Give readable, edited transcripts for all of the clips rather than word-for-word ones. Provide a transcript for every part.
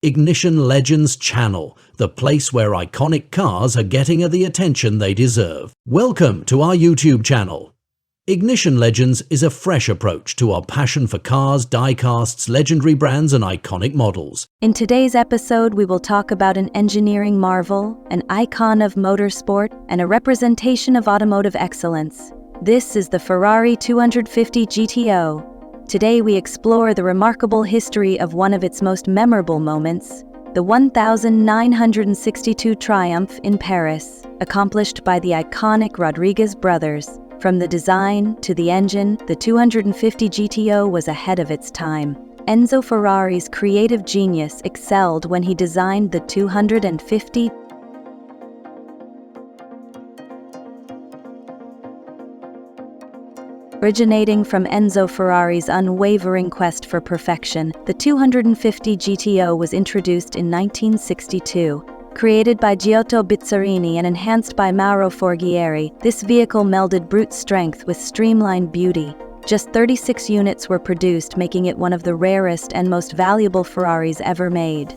Ignition Legends channel, the place where iconic cars are getting the attention they deserve. Welcome to our YouTube channel. Ignition Legends is a fresh approach to our passion for cars, diecasts, legendary brands and iconic models. In today's episode, we will talk about an engineering marvel, an icon of motorsport, and a representation of automotive excellence. This is the Ferrari 250 GTO. Today we explore the remarkable history of one of its most memorable moments, the 1962 triumph in Paris, accomplished by the iconic Rodriguez brothers. From the design to the engine, the 250 GTO was ahead of its time. Enzo Ferrari's creative genius excelled when he designed the 250. Originating from Enzo Ferrari's unwavering quest for perfection, the 250 GTO was introduced in 1962. Created by Giotto Bizzarini and enhanced by Mauro Forghieri, this vehicle melded brute strength with streamlined beauty. Just 36 units were produced, making it one of the rarest and most valuable Ferraris ever made.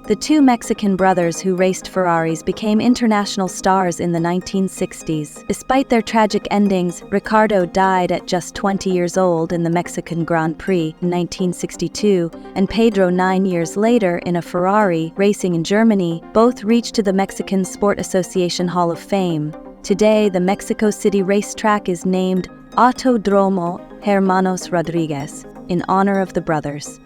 The two Mexican brothers who raced Ferraris became international stars in the 1960s. Despite their tragic endings, Ricardo died at just 20 years old in the Mexican Grand Prix in 1962, and Pedro 9 years later in a Ferrari racing in Germany. Both reached to the Mexican Sport Association Hall of Fame. Today, the Mexico City racetrack is named Autodromo Hermanos Rodriguez in honor of the brothers.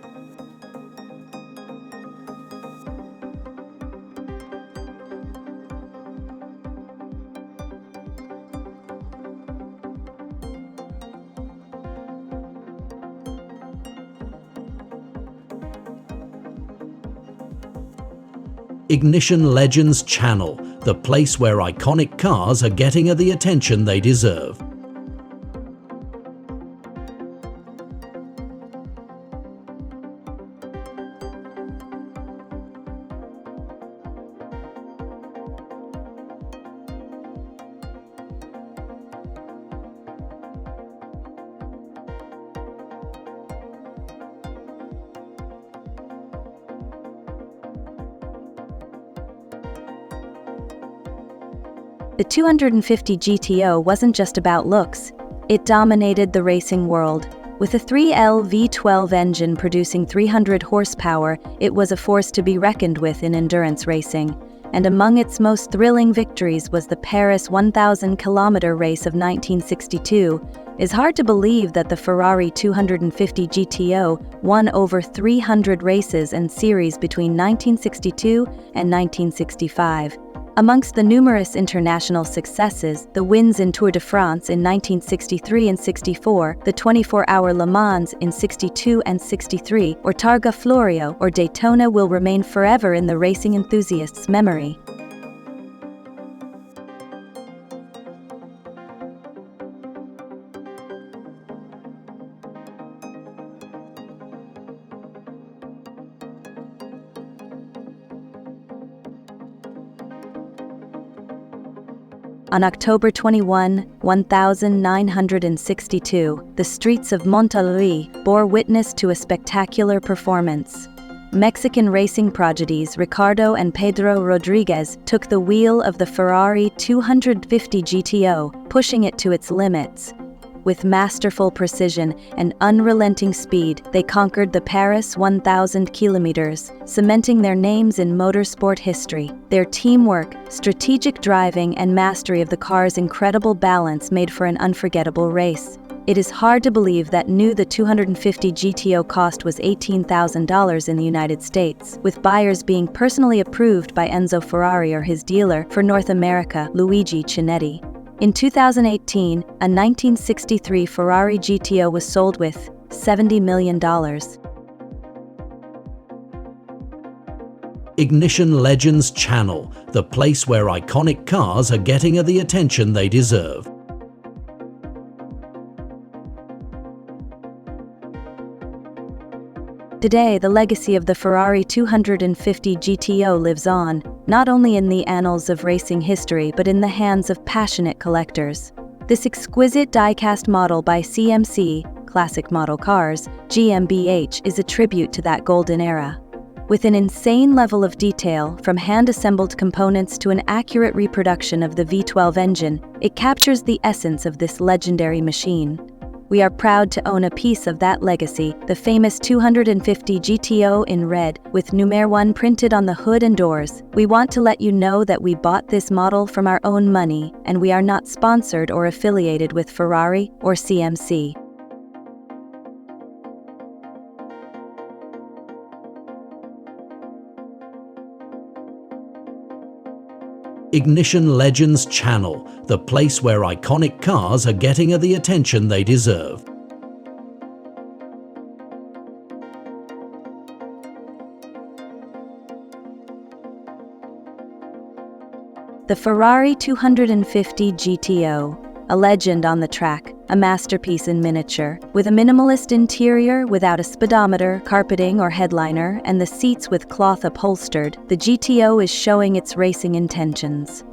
Ignition Legends channel, the place where iconic cars are getting the attention they deserve. The 250 GTO wasn't just about looks, it dominated the racing world. With a 3L V12 engine producing 300 horsepower, it was a force to be reckoned with in endurance racing. And among its most thrilling victories was the Paris 1,000-kilometer race of 1962. It's hard to believe that the Ferrari 250 GTO won over 300 races and series between 1962 and 1965. Amongst the numerous international successes, the wins in Tour de France in 1963 and 64, the 24-hour Le Mans in 62 and 63, or Targa Florio or Daytona will remain forever in the racing enthusiast's memory. On October 21, 1962, the streets of Monterrey bore witness to a spectacular performance. Mexican racing prodigies Ricardo and Pedro Rodriguez took the wheel of the Ferrari 250 GTO, pushing it to its limits. With masterful precision and unrelenting speed, they conquered the Paris 1,000 kilometers, cementing their names in motorsport history. Their teamwork, strategic driving, and mastery of the car's incredible balance made for an unforgettable race. It is hard to believe that the 250 GTO cost was $18,000 in the United States, with buyers being personally approved by Enzo Ferrari or his dealer for North America, Luigi Chinetti. In 2018, a 1963 Ferrari GTO was sold with $70 million. Ignition Legends channel, the place where iconic cars are getting the attention they deserve. Today, the legacy of the Ferrari 250 GTO lives on, not only in the annals of racing history but in the hands of passionate collectors. This exquisite diecast model by CMC, Classic Model Cars, GmbH, is a tribute to that golden era. With an insane level of detail, from hand-assembled components to an accurate reproduction of the V12 engine, it captures the essence of this legendary machine. We are proud to own a piece of that legacy, the famous 250 GTO in red, with numero 1 printed on the hood and doors. We want to let you know that we bought this model from our own money, and we are not sponsored or affiliated with Ferrari or CMC. Ignition Legends channel, the place where iconic cars are getting the attention they deserve. The Ferrari 250 GTO, a legend on the track, a masterpiece in miniature. With a minimalist interior without a speedometer, carpeting, or headliner, and the seats with cloth upholstered, the GTO is showing its racing intentions.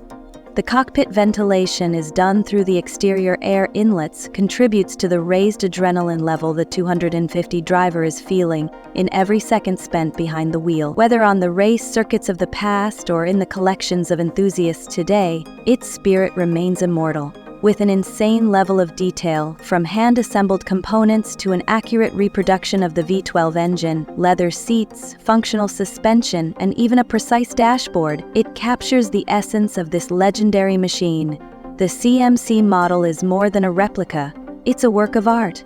The cockpit ventilation is done through the exterior air inlets, contributes to the raised adrenaline level the 250 driver is feeling in every second spent behind the wheel. Whether on the race circuits of the past or in the collections of enthusiasts today, its spirit remains immortal. With an insane level of detail, from hand-assembled components to an accurate reproduction of the V12 engine, leather seats, functional suspension, and even a precise dashboard, it captures the essence of this legendary machine. The CMC model is more than a replica, it's a work of art.